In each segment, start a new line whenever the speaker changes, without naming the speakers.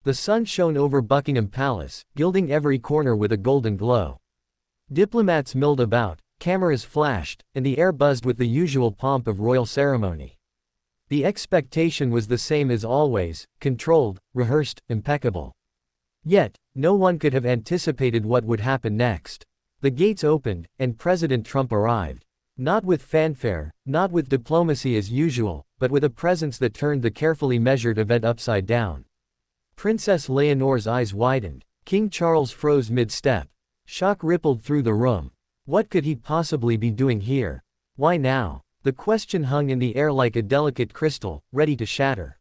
The sun shone over Buckingham Palace, gilding every corner with a golden glow. Diplomats milled about, cameras flashed, and the air buzzed with the usual pomp of royal ceremony. The expectation was the same as always, controlled, rehearsed, impeccable. Yet, no one could have anticipated what would happen next. The gates opened, and President Trump arrived. Not with fanfare, not with diplomacy as usual, but with a presence that turned the carefully measured event upside down. Princess Leonor's eyes widened. King Charles froze mid-step. Shock rippled through the room. What could he possibly be doing here? Why now? The question hung in the air like a delicate crystal, ready to shatter.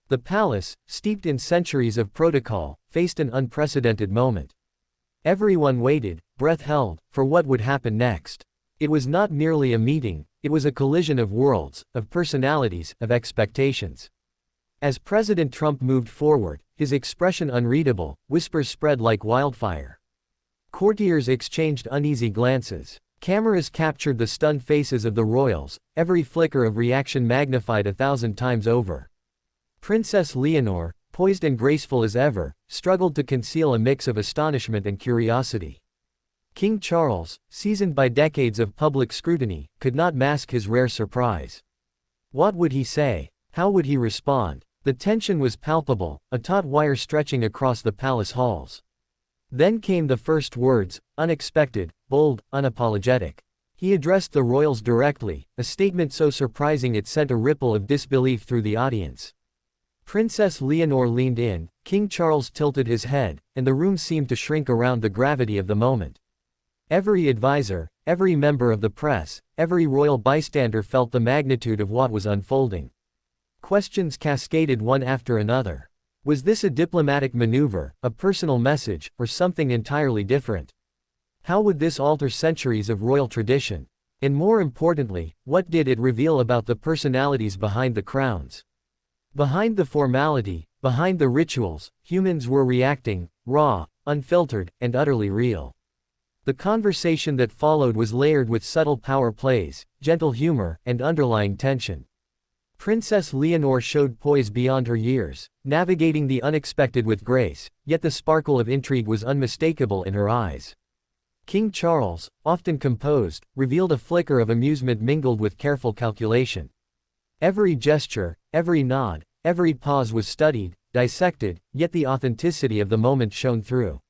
The palace, steeped in centuries of protocol, faced an unprecedented moment. Everyone waited, breath held, for what would happen next. It was not merely a meeting, it was a collision of worlds, of personalities, of expectations. As President Trump moved forward, his expression unreadable, whispers spread like wildfire. Courtiers exchanged uneasy glances. Cameras captured the stunned faces of the royals, every flicker of reaction magnified 1,000 times over. Princess Leonor, poised and graceful as ever, struggled to conceal a mix of astonishment and curiosity. King Charles, seasoned by decades of public scrutiny, could not mask his rare surprise. What would he say? How would he respond? The tension was palpable, a taut wire stretching across the palace halls. Then came the first words, unexpected, bold, unapologetic. He addressed the royals directly, a statement so surprising it sent a ripple of disbelief through the audience. Princess Leonor leaned in, King Charles tilted his head, and the room seemed to shrink around the gravity of the moment. Every advisor, every member of the press, every royal bystander felt the magnitude of what was unfolding. Questions cascaded one after another. Was this a diplomatic maneuver, a personal message, or something entirely different? How would this alter centuries of royal tradition? And more importantly, what did it reveal about the personalities behind the crowns? Behind the formality, behind the rituals, humans were reacting, raw, unfiltered, and utterly real. The conversation that followed was layered with subtle power plays, gentle humor, and underlying tension. Princess Leonor showed poise beyond her years, navigating the unexpected with grace, yet the sparkle of intrigue was unmistakable in her eyes. King Charles, often composed, revealed a flicker of amusement mingled with careful calculation. Every gesture, every nod, every pause was studied, dissected, yet the authenticity of the moment shone through.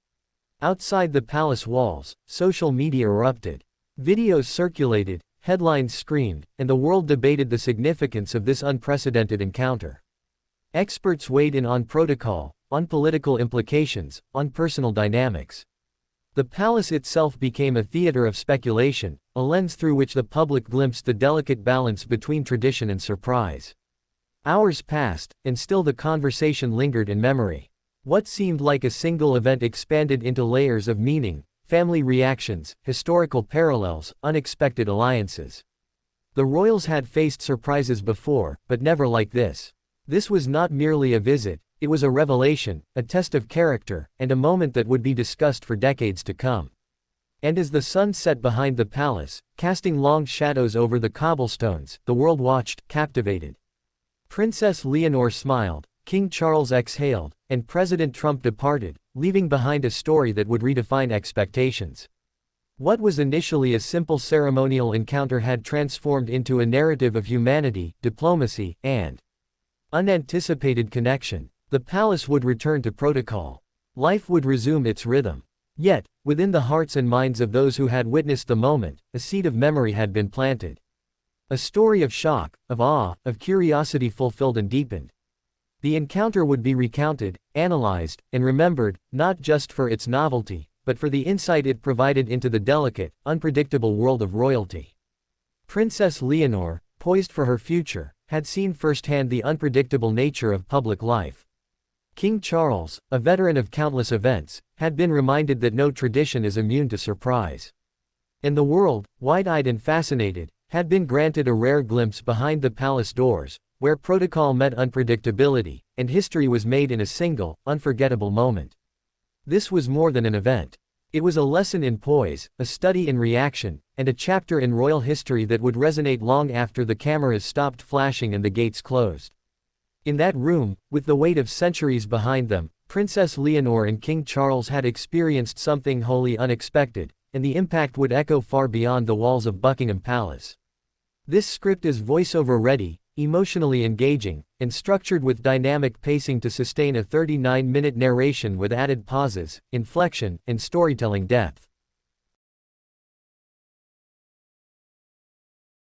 Outside the palace walls, social media erupted. Videos circulated, headlines screamed, and the world debated the significance of this unprecedented encounter. Experts weighed in on protocol, on political implications, on personal dynamics. The palace itself became a theater of speculation, a lens through which the public glimpsed the delicate balance between tradition and surprise. Hours passed, and still the conversation lingered in memory. What seemed like a single event expanded into layers of meaning, family reactions, historical parallels, unexpected alliances. The royals had faced surprises before, but never like this. This was not merely a visit, it was a revelation, a test of character, and a moment that would be discussed for decades to come. And as the sun set behind the palace, casting long shadows over the cobblestones, the world watched, captivated. Princess Leonor smiled, King Charles exhaled, and President Trump departed, leaving behind a story that would redefine expectations. What was initially a simple ceremonial encounter had transformed into a narrative of humanity, diplomacy, and unanticipated connection. The palace would return to protocol. Life would resume its rhythm. Yet, within the hearts and minds of those who had witnessed the moment, a seed of memory had been planted. A story of shock, of awe, of curiosity fulfilled and deepened. The encounter would be recounted, analyzed, and remembered, not just for its novelty, but for the insight it provided into the delicate, unpredictable world of royalty. Princess Leonor, poised for her future, had seen firsthand the unpredictable nature of public life. King Charles, a veteran of countless events, had been reminded that no tradition is immune to surprise. And the world, wide-eyed and fascinated, had been granted a rare glimpse behind the palace doors, where protocol met unpredictability, and history was made in a single, unforgettable moment. This was more than an event. It was a lesson in poise, a study in reaction, and a chapter in royal history that would resonate long after the cameras stopped flashing and the gates closed. In that room, with the weight of centuries behind them, Princess Leonor and King Charles had experienced something wholly unexpected, and the impact would echo far beyond the walls of Buckingham Palace. This script is voiceover ready, emotionally engaging, and structured with dynamic pacing to sustain a 39-minute narration with added pauses, inflection, and storytelling depth.